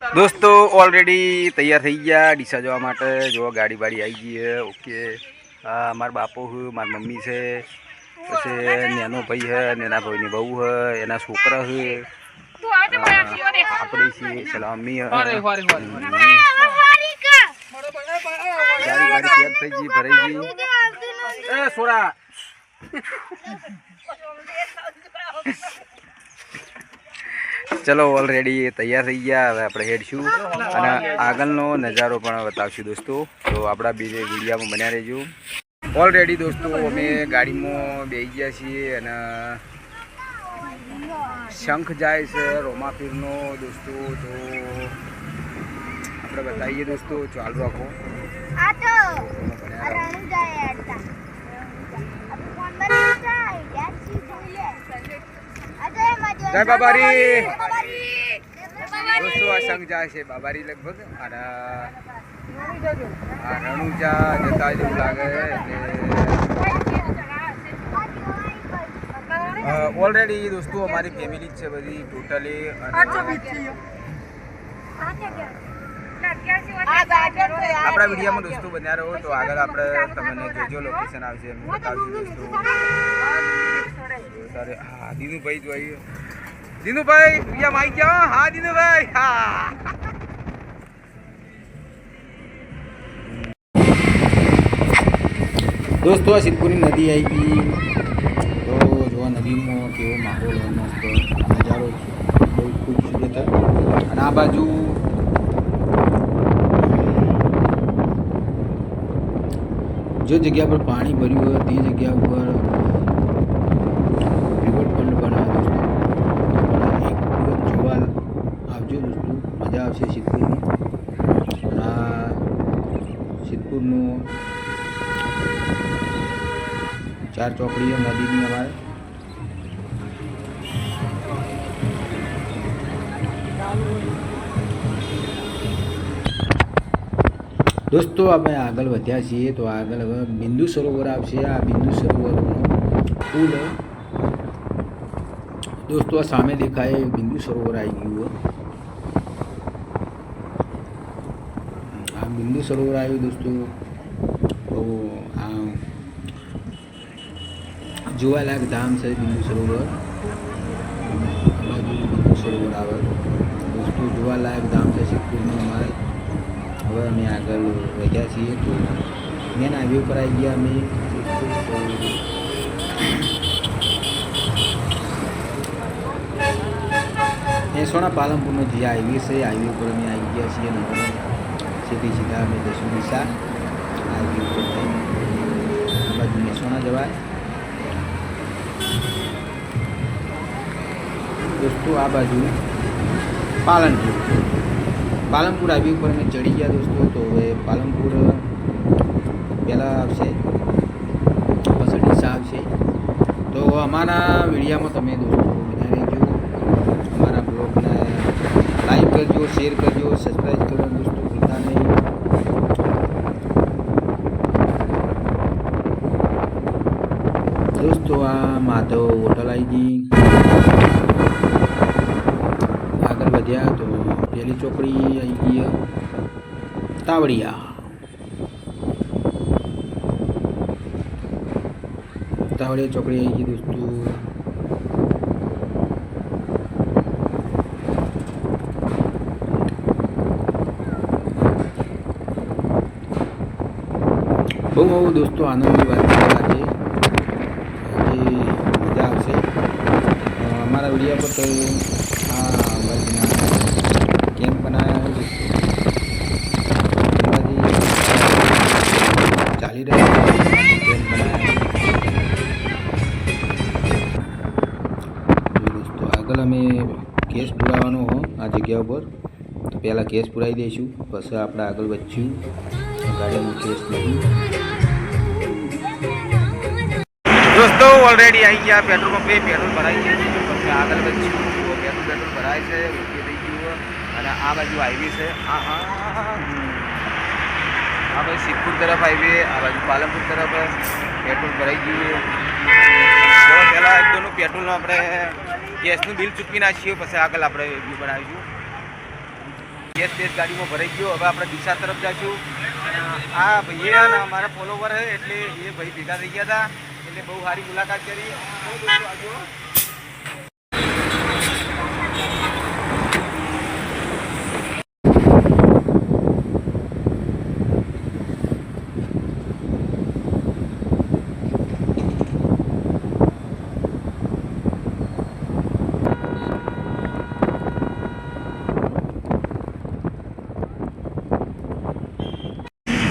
दोस्तों ऑलरेडी तैयार थी गया डीसा जवा माटे जो गाड़ी बाड़ी आई गई है। ओके मार बापो है, मार मम्मी से पछी नेनो भाई है, नेना भाई ની બહુ है, એના છોકરા है, આપણે છીએ સલામી है। गाड़ी बाड़ी तैयार થઈ ગઈ ભરાઈ ગઈ। એ સોડા चलो ऑलरेडी तैयार थी गया। हवे આપણે હેડશું અને આગળનો નજારો પણ બતાવશું दोस्तों। तो આપણા બીજે વિડિયોમાં બન્યા રહેજો। ऑलरेडी दोस्तों અમે ગાડીમાં બેસી ગયા છીએ અને શંખ જાય છે રોમાપીરનો दोस्तों। तो આપણે બતાવીએ दोस्तों, ચાલુ રાખો। આ તો રાણુ જાય અડતા આપણે ફોન માં જાય યાસી જોઈ લે। जय बाबारी दोस्तों, आ संग जाए से बाबारी लगभग रणुजा जता जेवुं लागे। ऑलरेडी दोस्तों हमारी फैमिली है बधी टोटली अपना वीडियो में दोस्तों बन्या रहो। तो आगे आपणे तमने जो लोकेशन आवशे एम बतावशुं दोस्तों। सारे हाँ दीनू भाई जो आई, दीनू भाई भैया माई क्या। हाँ दीनू भाई हाँ दोस्तों आ सिद्धपुर नदी आई गई। तो जो नदी में केवो माहौल है, मस्त नजारो बहुत खूबसूरत है। आ बाजू जो जगह पर पानी भर्યું है તે जगह पर रिवरफ्रंट बना दोस्तों। एक જોવા આવજો दोस्तों, मजा આવશે સિદ્ધપુરની। આ સિદ્ધપુરનું ચાર ચોકડીઓ નદીની અમારે दोस्तों આપણે આગળ વધ્યા છીએ। તો આગળ હવે બિંદુ સરોવર આવશે। આ બિંદુ સરોવરનો પુલ दोस्तों આ સામે દેખાય બિંદુ સરોવર આવી ગયું है। આ બિંદુ સરોવર આવ્યું दोस्तों। તો આ જોવાલાયક ધામ છે બિંદુ સરોવર। બાજુ બિંદુ સરોવર આવે दोस्तों, જોવાલાયક ધામ છે સિદ્ધપુરનું અમારે। હવે અમે આગળ વધ્યા છીએ। તો મેન હાઈવે ઉપર આવી ગયા અમે। મહેસાણા પાલનપુરનો જે હાઈવે છે હાઈવે ઉપર અમે આવી ગયા છીએ। સીધી સીધા અમે જશું ડીસા હાઈવે ઉપર થઈ। આ બાજુ મહેસાણા જવાય दोस्तों। आ बाजू पालनपुर हाईवे पर मैं चढ़ी गया दोस्तों। तो હવે પાલનપુર પહેલાં આવશે પછી ડીસા આવશે। તો અમારા વિડીયોમાં તમે दोस्तों બન્યા રહેજો। અમારા બ્લોગને લાઈક કરજો, શેર કરજો, સબસ્ક્રાઈબ કરવાનું दोस्तों ભૂલતા નહીં। दोस्तों आ माधव होटल आई गई। आगे बढ़िया तो पहली चौकड़ी आई गई है तावड़िया। तावड़िया चौकड़ी आई गई दोस्तों। बहुत दोस्तों आनंद की बात है। मजा आवशे हमारा वीडियो पर। तो कैम्प बनाया है चाली रहे कैम्प बनाया है दोस्तों। आगल अमे केस पुरावानो हो आ जगह पर। तो पहला केस पुराई दईशुं पछी आपणे आगळ वधशुं। गाड़ी में केस नहीं दोस्तों ऑलरेडी आई गया पेट्रोल पंप पे। पेट्रोल भराई गया પછી આગળ વધશું। पेट्रोल भराय છે ઓકે થઈ ગયું। અને આ બાજુ હાઈવે છે। હા હા આ બાજુ સિદ્ધપુર તરફ હાઈવે, આ બાજુ પાલનપુર તરફ પેટ્રોલ ભરાઈ ગયું। તો પહેલાં એક દોનું પેટ્રોલનું આપણે ગેસનું બિલ ચૂકવી નાખીએ પછી આગળ આપણે વ્યૂ બનાવીશું। ગેસ બેસ ગાડીમાં ભરાઈ ગયો. હવે આપણે ડીસા તરફ જઈશું. આ ભાઈએ ને અમારા ફોલોવર છે એટલે એ ભાઈ ભેગા થઈ ગયા હતા એટલે બહુ સારી મુલાકાત કરી.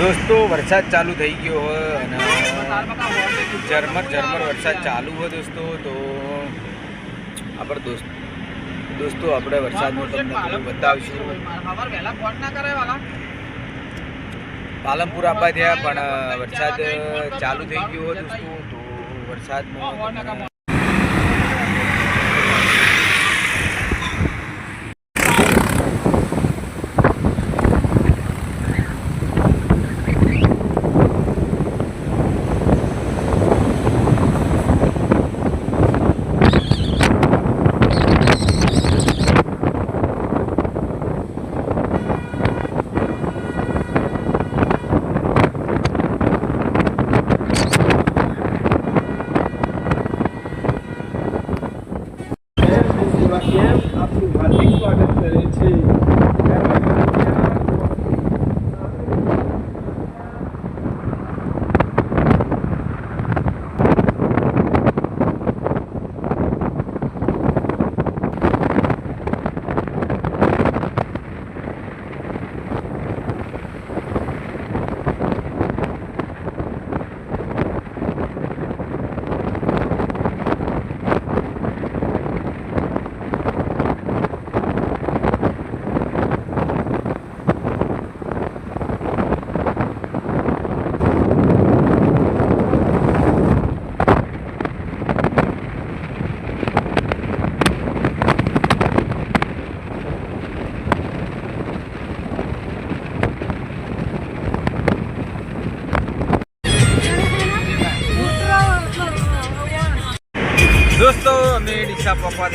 દોસ્તો વરસાદ ચાલુ થઈ ગયો હોય અને ઝરમર વરસાદ ચાલુ હોય દોસ્તો. તો આપણે દોસ્તો આપણે વરસાદનું તમને બતાવીશું. પાલનપુર આવવા થયા પણ વરસાદ ચાલુ થઈ ગયો હોય દોસ્તો. તો વરસાદમાં આપનું હાર્દિક સ્વાગત કરે છે. દોસ્તો અમે ડીસા પહોંચવા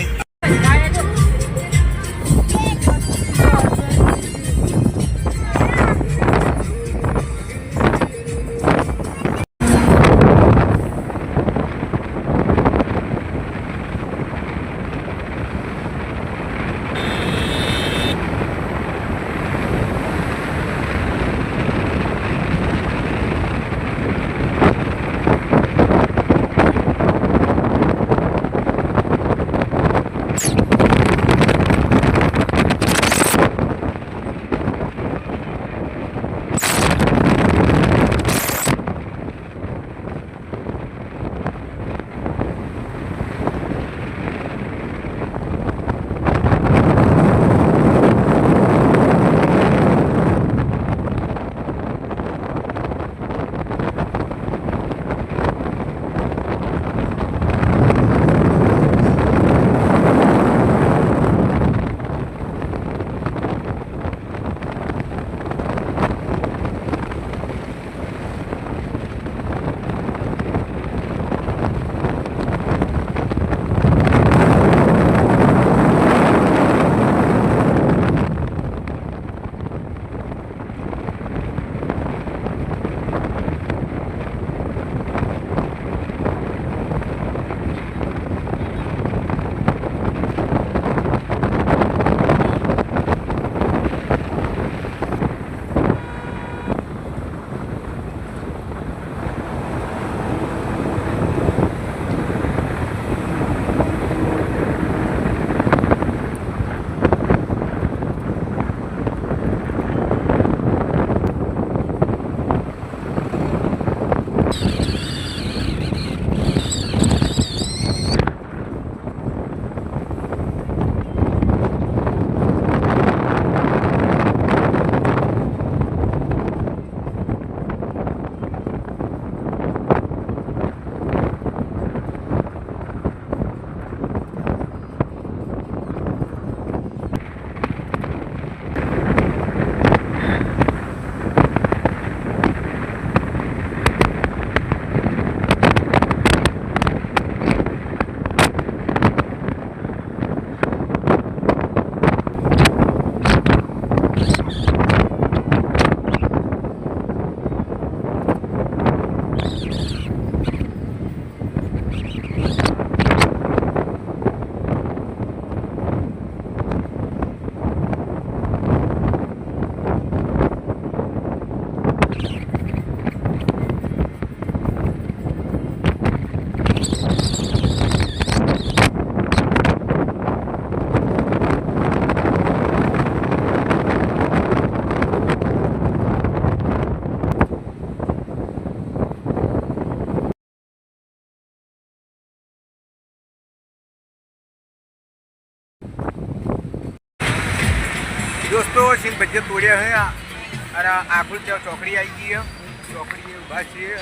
સિંગ ભજીયા તોડ્યા છે અને આખું ચોકડી આવી ગઈ ચોકડી ઊભા છીએ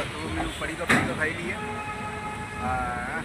થોડું પડી તો ખાઈ લઈએ હા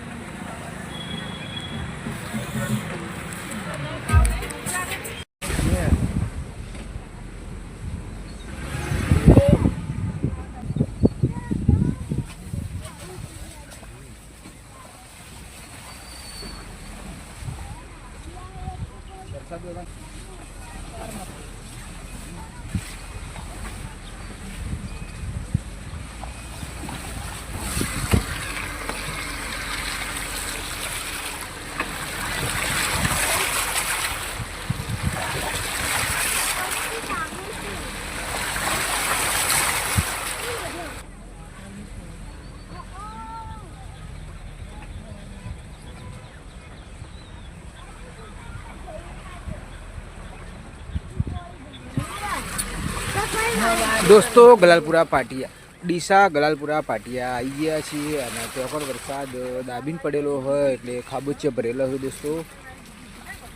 दोस्तों गलालपुरा पाटिया ડીસા ગલાલપુરા પાટિયા આવી ગયા છીએ અને ત્યાં પણ વરસાદ દાબીને પડેલો હોય એટલે ખાબોચિયા ભરેલા હોય દોસ્તો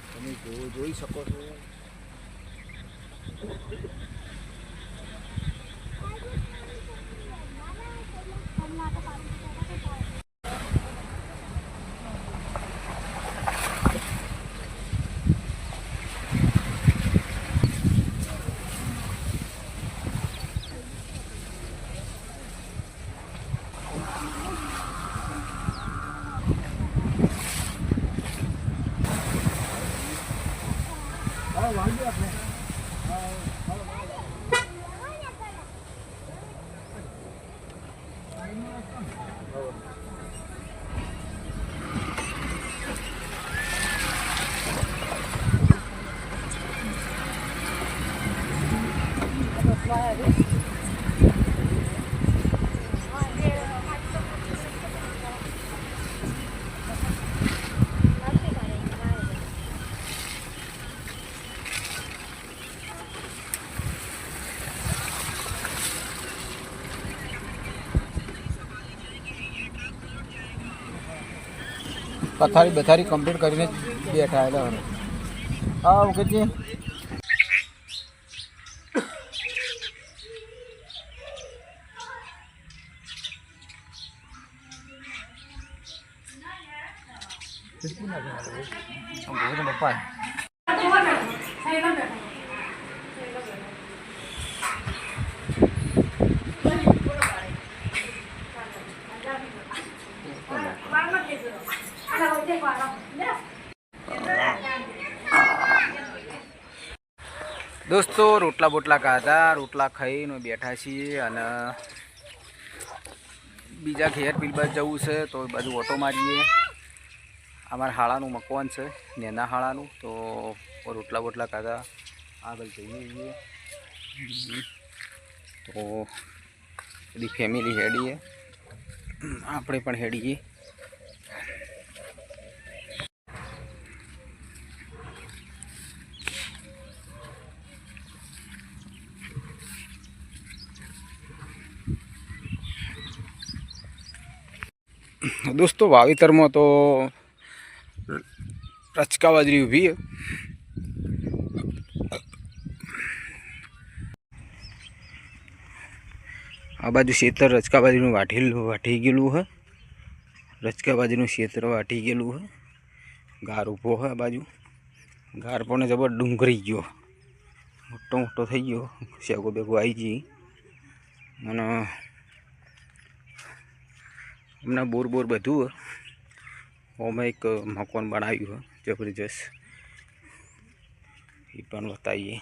તમે જોઈ શકો છો पथारी बथारी कंप्लीट कर बैठा है हाँ मुकेश जी बप्पा दोस्तों रोटला बोटला खाधा रोटला खाई बैठा छीए अने बीजा घेर पील बाजू जवुं छे तो बाजू ऑटो मारीए अमार हाळानुं मकवान छे नेना हाळानुं तो रोटला बोटला खाधा आगळ जईए तो बधी फेमिली हेडीए आपणे पण हेडीए दोस्तों वावेतर में तो रचका बाजरी उभी है आ बाजू क्षेत्र रचका बाजरी वाटी गयेलू है रचका बाजरी क्षेत्र वाटी गयेलू है गार ऊभो है आ बाजू गार पण जबर डूंगरी गयो मोटो मोटो थई गयो शेगो बेगो आई गई अने हमने बोर बोर बधु ओमें एक मकान बनायु है जबरदस्त ये बताइए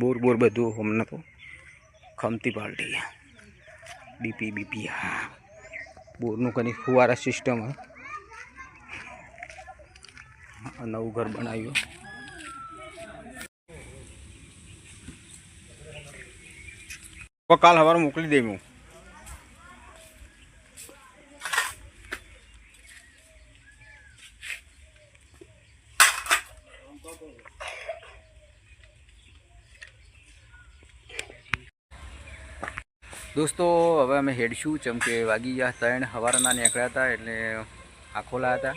बोर बोर बधु हमने तो खमती पार्टी है डीपी बीपी हाँ बोर नु कहीं फुवारा सिस्टम है नवु घर बनायु काल हवार मोकली दे हूँ दोस्तों हवे अमे हेडशू चमके वागी गया 3 हवारना निकळ्या हता एटले आखोला हता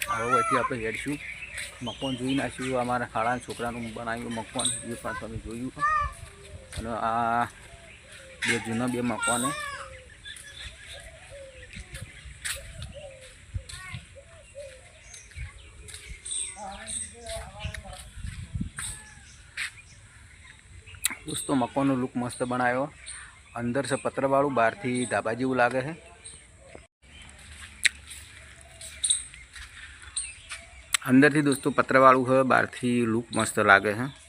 हवे वहीथी आपणे हेडशू મકાન જોઈ નાખ્યું, અમારા શાળાના છોકરાનું બનાવ્યું મકાન એ પણ તમે જોયું છે. અને આ બે જૂના બે મકાન દોસ્તો, મકાનનો લુક મસ્ત બનાવ્યો. અંદર છે પતરવાળું, બહારથી ધાબા જેવું લાગે છે. અંદરથી દોસ્તો પતરવાળું છે, બહારથી લુક મસ્ત લાગે છે.